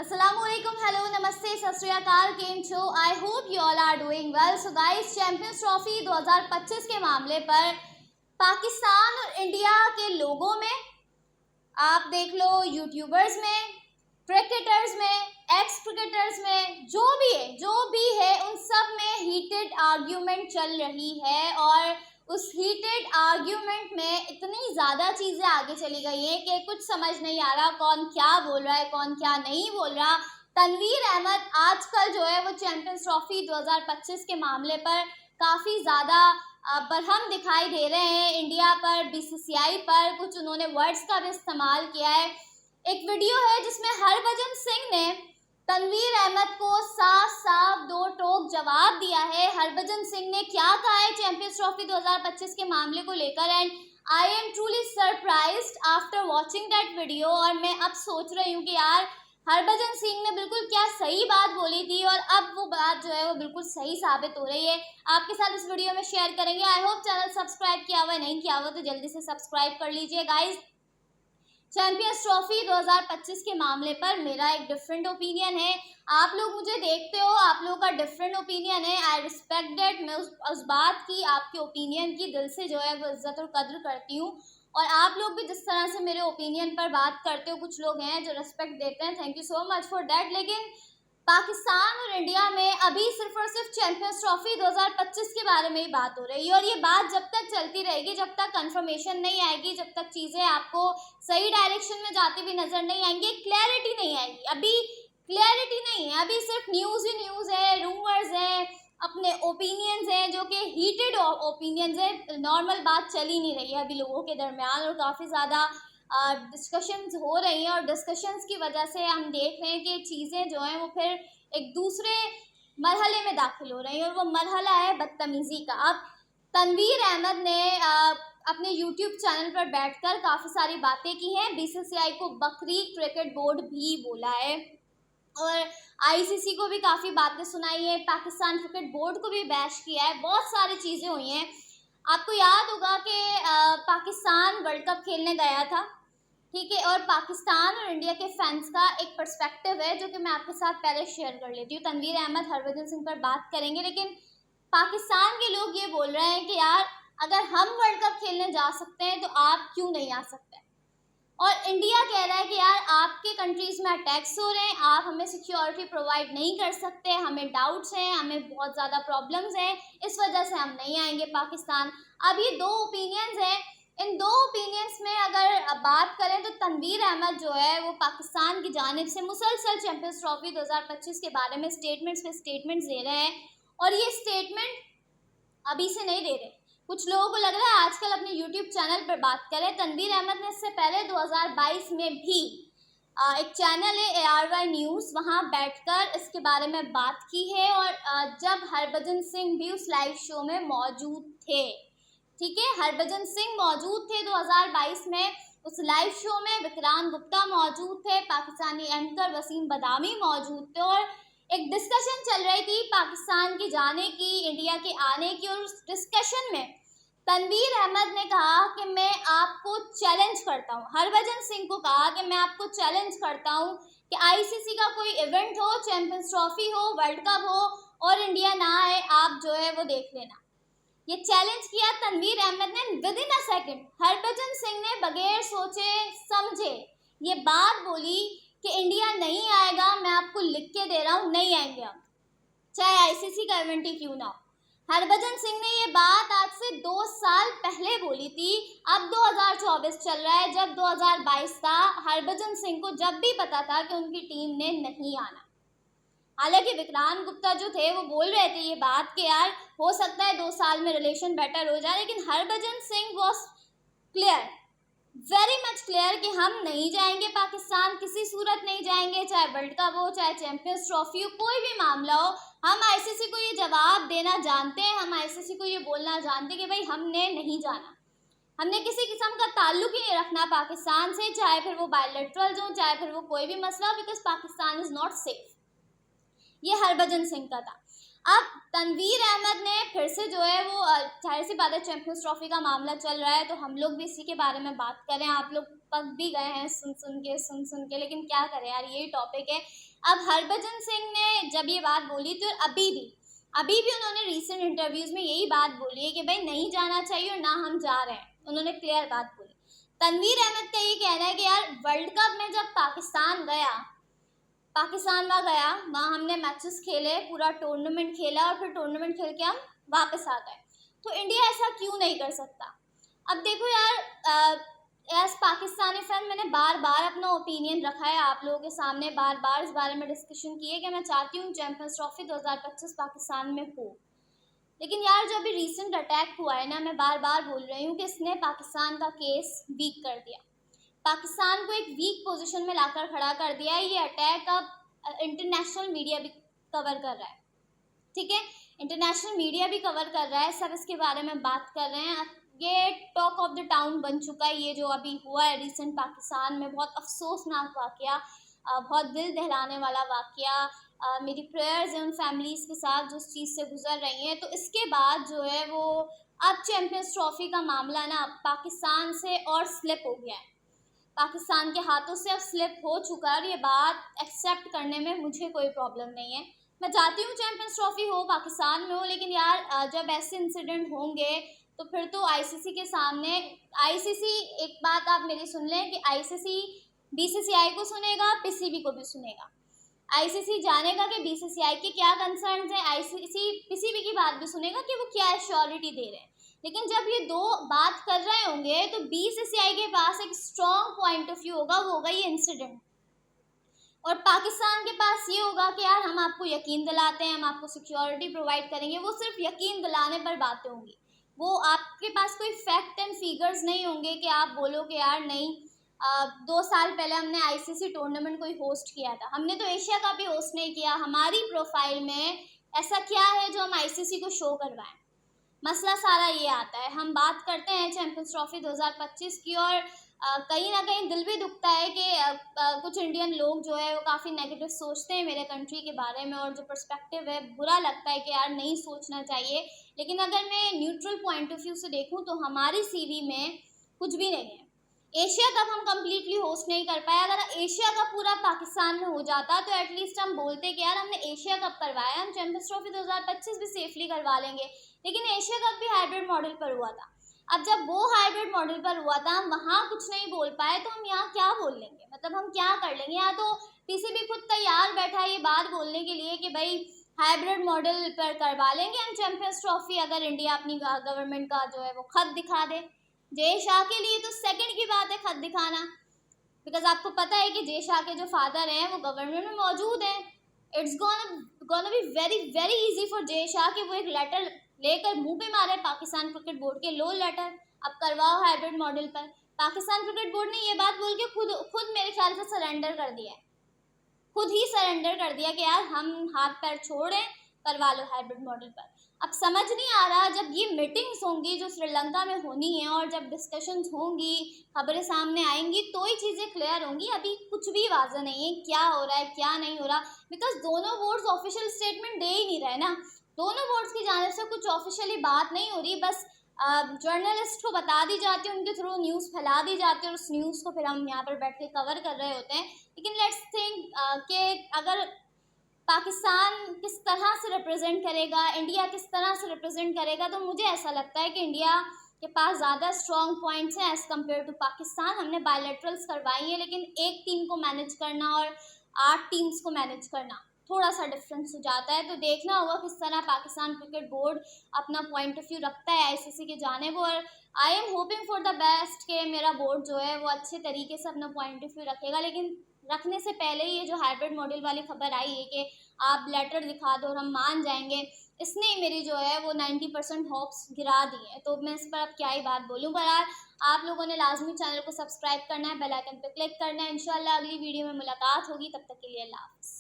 Assalamualaikum, hello, namaste, सत श्री अकाल, केम छो। I hope you all are doing well. So guys, champions trophy 2025 के मामले पर पाकिस्तान और इंडिया के लोगों में, आप देख लो यूट्यूबर्स में, क्रिकेटर्स में, एक्स क्रिकेटर्स में, जो भी है उन सब में हीटेड आर्ग्यूमेंट चल रही है। और उस हीटेड आर्ग्यूमेंट में इतनी ज़्यादा चीज़ें आगे चली गई हैं कि कुछ समझ नहीं आ रहा कौन क्या बोल रहा है, कौन क्या नहीं बोल रहा। तनवीर अहमद आजकल जो है वो चैंपियंस ट्रॉफी 2025 के मामले पर काफ़ी ज़्यादा बरहम दिखाई दे रहे हैं। इंडिया पर, बीसीसीआई पर कुछ उन्होंने वर्ड्स का भी इस्तेमाल किया है। एक वीडियो है जिसमें हरभजन सिंह ने तनवीर अहमद को साफ साफ दो टोक जवाब दिया है। हरभजन सिंह ने क्या कहा है चैंपियंस ट्रॉफी 2025 के मामले को लेकर, and I am truly surprised after watching that video. और मैं अब सोच रही हूँ कि यार हरभजन सिंह ने बिल्कुल क्या सही बात बोली थी और अब वो बात जो है वो बिल्कुल सही साबित हो रही है। आपके साथ इस वीडियो में शेयर करेंगे। आई होप चैनल सब्सक्राइब किया हुआ है, नहीं किया हुआ तो जल्दी से सब्सक्राइब कर लीजिए गाइज। चैंपियंस ट्रॉफी 2025 के मामले पर मेरा एक डिफरेंट ओपिनियन है। आप लोग मुझे देखते हो, आप लोगों का डिफरेंट ओपिनियन है। I respect that. मैं उस बात की, आपके ओपिनियन की दिल से जो है वो इज्जत और कद्र करती हूँ। और आप लोग भी जिस तरह से मेरे ओपिनियन पर बात करते हो, कुछ लोग हैं जो रिस्पेक्ट देते हैं, thank you so much for that. लेकिन पाकिस्तान और इंडिया में अभी सिर्फ और सिर्फ चैंपियंस ट्रॉफी 2025 के बारे में ही बात हो रही है। और ये बात जब तक चलती रहेगी, जब तक कंफर्मेशन नहीं आएगी, जब तक चीज़ें आपको सही डायरेक्शन में जाती हुई नज़र नहीं आएंगी, क्लैरिटी नहीं आएगी। अभी क्लैरिटी नहीं है, अभी सिर्फ न्यूज़ ही न्यूज़ है, रूमर्स हैं, अपने ओपिनियंस हैं जो कि हीटेड ओपिनियंस है। नॉर्मल बात चल ही नहीं रही है अभी लोगों के दरमियान, और काफ़ी ज़्यादा डिस्कशंस हो रही हैं। और डिस्कशंस की वजह से हम देख रहे हैं कि चीज़ें जो हैं वो फिर एक दूसरे मरहले में दाखिल हो रही हैं, और वो मरहला है बदतमीज़ी का। अब तनवीर अहमद ने अपने यूट्यूब चैनल पर बैठकर काफ़ी सारी बातें की हैं। बीसीसीआई को बकरी क्रिकेट बोर्ड भी बोला है, और आईसीसी को भी काफ़ी बातें सुनाई है, पाकिस्तान क्रिकेट बोर्ड को भी बैश किया है, बहुत सारी चीज़ें हुई हैं। आपको याद होगा कि पाकिस्तान वर्ल्ड कप खेलने गया था, ठीक है, और पाकिस्तान और इंडिया के फैंस का एक पर्सपेक्टिव है जो कि मैं आपके साथ पहले शेयर कर लेती हूँ। तनवीर अहमद, हरभजन सिंह पर बात करेंगे, लेकिन पाकिस्तान के लोग ये बोल रहे हैं कि यार अगर हम वर्ल्ड कप खेलने जा सकते हैं तो आप क्यों नहीं आ सकते। और इंडिया कह रहा है कि यार आपके कंट्रीज़ में अटैक्स हो रहे हैं, आप हमें सिक्योरिटी प्रोवाइड नहीं कर सकते, हमें डाउट्स हैं, हमें बहुत ज़्यादा प्रॉब्लम्स हैं, इस वजह से हम नहीं आएंगे पाकिस्तान। अब ये दो ओपिनियंस हैं। इन दो ओपिनियंस में अगर बात करें तो तनवीर अहमद जो है वो पाकिस्तान की जानिब से मुसलसल चैंपियंस ट्रॉफी 2025 के बारे में स्टेटमेंट्स पे स्टेटमेंट्स दे रहे हैं। और ये स्टेटमेंट अभी से नहीं दे रहे, कुछ लोगों को लग रहा है आजकल अपने यूट्यूब चैनल पर बात करें। तनवीर अहमद ने इससे पहले 2022 में भी एक चैनल है ARY न्यूज़, वहाँ बैठकर इसके बारे में बात की है। और जब हरभजन सिंह भी उस लाइव शो में मौजूद थे, ठीक है, हरभजन सिंह मौजूद थे 2022 में उस लाइव शो में, विक्रांत गुप्ता मौजूद थे, पाकिस्तानी एंकर वसीम बदामी मौजूद थे, और एक डिस्कशन चल रही थी पाकिस्तान की जाने की, इंडिया के आने की। और उस डिस्कशन में तनवीर अहमद ने कहा कि मैं आपको चैलेंज करता हूँ, हरभजन सिंह को कहा कि मैं आपको चैलेंज करता हूँ कि आईसीसी का कोई इवेंट हो, चैंपियंस ट्रॉफी हो, वर्ल्ड कप हो, और इंडिया ना आए, आप जो है वो देख लेना। ये चैलेंज किया तनवीर अहमद ने with in a second. Harbhajan Singh ने बगैर सोचे समझे ये बात बोली कि इंडिया नहीं आएगा, मैं आपको लिख के दे रहा हूँ, नहीं आएंगे हम, चाहे आईसीसी का इवेंट ही क्यों ना हो। हरभजन सिंह ने ये बात आज से 2 साल पहले बोली थी। अब 2024 चल रहा है, जब 2022 था, हरभजन सिंह को जब भी पता था कि उनकी टीम ने नहीं आना। हालांकि विक्रांत गुप्ता जो थे वो बोल रहे थे ये बात कि यार हो सकता है 2 साल में रिलेशन बेटर हो जाए, लेकिन Harbhajan Singh was clear, very much clear कि हम नहीं जाएंगे पाकिस्तान, किसी सूरत नहीं जाएंगे, चाहे वर्ल्ड कप हो, चाहे चैंपियंस ट्रॉफी हो, कोई भी मामला हो। हम आईसीसी को ये जवाब देना जानते हैं, हम आईसीसी को ये बोलना जानते हैं कि भाई हमने नहीं जाना, हमने किसी किस्म का ताल्लुक ही नहीं रखना पाकिस्तान से, चाहे फिर वो बायलैटरल हो, चाहे फिर वो कोई भी मसला हो, because Pakistan is not safe. ये हरभजन सिंह का था। अब तनवीर अहमद ने फिर से जो है वो, जाहिर सी बात है चैंपियंस ट्रॉफी का मामला चल रहा है तो हम लोग भी इसी के बारे में बात करें। आप लोग पक भी गए हैं सुन सुन के, लेकिन क्या करें यार, यही टॉपिक है। अब हरभजन सिंह ने जब ये बात बोली थी, और अभी भी उन्होंने रिसेंट इंटरव्यूज में यही बात बोली है कि भाई नहीं जाना चाहिए और ना हम जा रहे हैं, उन्होंने क्लियर बात बोली। तनवीर अहमद का ये कहना है कि यार वर्ल्ड कप में जब पाकिस्तान वहाँ गया, वहाँ हमने मैचेस खेले, पूरा टूर्नामेंट खेला और फिर टूर्नामेंट खेल के हम वापस आ गए, तो इंडिया ऐसा क्यों नहीं कर सकता। अब देखो यार, एज पाकिस्तानी फैन मैंने बार बार अपना ओपिनियन रखा है आप लोगों के सामने, बार बार इस बारे में डिस्कशन की है कि मैं चाहती हूँ चैंपियंस ट्रॉफी 2025 पाकिस्तान में हो। लेकिन यार जो अभी रिसेंट अटैक हुआ है ना, मैं बार बार बोल रही हूँ कि इसने पाकिस्तान का केस वीक कर दिया, पाकिस्तान को एक वीक पोजीशन में लाकर खड़ा कर दिया है। ये अटैक अब इंटरनेशनल मीडिया भी कवर कर रहा है, ठीक है, इंटरनेशनल मीडिया भी कवर कर रहा है, सब इसके बारे में बात कर रहे हैं। ये टॉक ऑफ द टाउन बन चुका है, ये जो अभी हुआ है रिसेंट पाकिस्तान में, बहुत अफसोसनाक वाकया, बहुत दिल दहलाने वाला वाकया। मेरी प्रेयर्स हैं उन फैमिलीज़ के साथ जो उस चीज़ से गुजर रही हैं। तो इसके बाद जो है वो अब चैम्पियंस ट्रॉफी का मामला ना पाकिस्तान से और स्लिप हो गया है, पाकिस्तान के हाथों से अब स्लिप हो चुका है, और ये बात एक्सेप्ट करने में मुझे कोई प्रॉब्लम नहीं है। मैं चाहती हूँ चैम्पियंस ट्रॉफी हो, पाकिस्तान में हो, लेकिन यार जब ऐसे इंसिडेंट होंगे तो फिर तो आईसीसी के सामने, आईसीसी, एक बात आप मेरी सुन लें कि आईसीसी बीसीसीआई को सुनेगा, पीसीबी को भी सुनेगा। आईसीसी जानेगा कि बीसीसीआई के क्या कंसर्न्स हैं, आईसीसी पीसीबी की बात भी सुनेगा कि वो क्या एश्योरिटी दे रहे हैं। लेकिन जब ये दो बात कर रहे होंगे तो बीसीसीआई के पास एक स्ट्रॉन्ग पॉइंट ऑफ व्यू होगा, वो होगा ये इंसिडेंट, और पाकिस्तान के पास ये होगा कि यार हम आपको यकीन दिलाते हैं, हम आपको सिक्योरिटी प्रोवाइड करेंगे। वो सिर्फ यकीन दिलाने पर बातें होंगी, वो आपके पास कोई फैक्ट एंड फिगर्स नहीं होंगे कि आप बोलो कि यार नहीं 2 साल पहले हमने आईसीसी टूर्नामेंट कोई होस्ट किया था, हमने तो एशिया कप भी होस्ट नहीं किया, हमारी प्रोफाइल में ऐसा क्या है जो हम आईसीसी को शो करवाएं। मसला सारा ये आता है। हम बात करते हैं चैंपियंस ट्रॉफी 2025 की, और कहीं ना कहीं दिल भी दुखता है कि कुछ इंडियन लोग जो है वो काफ़ी नेगेटिव सोचते हैं मेरे कंट्री के बारे में, और जो पर्सपेक्टिव है बुरा लगता है कि यार नहीं सोचना चाहिए। लेकिन अगर मैं न्यूट्रल पॉइंट ऑफ व्यू से देखूं तो हमारी सीवी में कुछ भी नहीं है। एशिया कप हम कम्प्लीटली होस्ट नहीं कर पाए, अगर एशिया कप पूरा पाकिस्तान में हो जाता तो एटलीस्ट हम बोलते कि यार हमने एशिया कप करवाया, हम चैंपियंस ट्रॉफी 2025 भी सेफली करवा लेंगे। लेकिन एशिया कप भी हाइब्रिड मॉडल पर हुआ था। अब जब वो हाइब्रिड मॉडल पर हुआ था, हम वहाँ कुछ नहीं बोल पाए, तो हम यहाँ क्या बोल लेंगे, मतलब हम क्या कर लेंगे। यहाँ तो पीसीबी खुद तैयार बैठा है ये बात बोलने के लिए कि भाई हाइब्रिड मॉडल पर करवा लेंगे हम चैंपियंस ट्रॉफी, अगर इंडिया अपनी गवर्नमेंट का जो है वो खत दिखा दे। जय शाह के लिए तो सेकंड की बात है खत दिखाना, बिकॉज आपको पता है कि जय शाह के जो फादर हैं वो गवर्नमेंट में मौजूद हैं। It's gonna be very very easy for Jay Shah कि वो एक लेटर लेकर मुंह पे मारे पाकिस्तान क्रिकेट बोर्ड के, लो लेटर अब करवाओ हाइब्रिड मॉडल पर। पाकिस्तान क्रिकेट बोर्ड ने ये बात बोल के खुद मेरे ख्याल से सरेंडर कर दिया है, खुद ही सरेंडर कर दिया कि यार हम हाथ पैर छोड़ें, करवा लो हाइब्रिड मॉडल पर। अब समझ नहीं आ रहा, जब ये मीटिंग्स होंगी जो श्रीलंका में होनी है, और जब डिस्कशंस होंगी, खबरें सामने आएंगी, तो ही चीज़ें क्लियर होंगी। अभी कुछ भी वाज़ेह नहीं है क्या हो रहा है क्या नहीं हो रहा, बिकॉज दोनों बोर्ड्स ऑफिशियल स्टेटमेंट दे ही नहीं रहे ना, दोनों बोर्ड्स की जानिब से कुछ ऑफिशियली बात नहीं हो रही, बस जर्नलिस्ट को बता दी जाती है, उनके थ्रू न्यूज़ फैला दी जाती है, और उस न्यूज़ को फिर हम यहाँ पर बैठ के कवर कर रहे होते हैं। लेकिन लेट्स थिंक कि अगर पाकिस्तान किस तरह से रिप्रेजेंट करेगा, इंडिया किस तरह से रिप्रेजेंट करेगा, तो मुझे ऐसा लगता है कि इंडिया के पास ज़्यादा स्ट्रॉन्ग पॉइंट्स हैं एज़ कम्पेयर टू पाकिस्तान। हमने बायलैटरल्स करवाई हैं, लेकिन एक टीम को मैनेज करना और 8 टीम्स को मैनेज करना थोड़ा सा डिफरेंस हो जाता है। तो देखना होगा किस तरह पाकिस्तान क्रिकेट बोर्ड अपना पॉइंट ऑफ व्यू रखता है आईसीसी के जानिब, और I am hoping for the best कि मेरा बोर्ड जो है वो अच्छे तरीके से अपना पॉइंट ऑफ व्यू रखेगा। लेकिन रखने से पहले ये जो हाइब्रिड मॉडल वाली खबर आई है कि आप लेटर दिखा दो और हम मान जाएंगे, इसने मेरी जो है वो 90% होप्स गिरा दी है। तो मैं इस पर अब क्या ही बात बोलूँ। बहरहाल आप लोगों ने लाजमी चैनल को सब्सक्राइब करना है, बेल आइकन पर क्लिक करना है। इंशाल्लाह अगली वीडियो में मुलाकात होगी, तब तक के लिए अल्लाह हाफ़िज़।